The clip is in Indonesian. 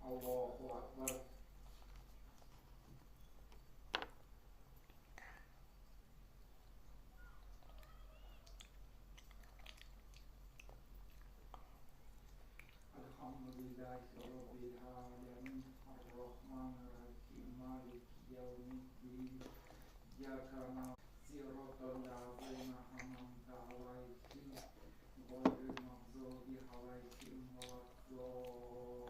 Allahu Akbar. Alhamdulillahirabbil alamin arrahmanir rahim maliki yaumiddin iyyaka na'budu wa iyyaka nasta'in ghairil maghdubi 'alaihim waladdallin.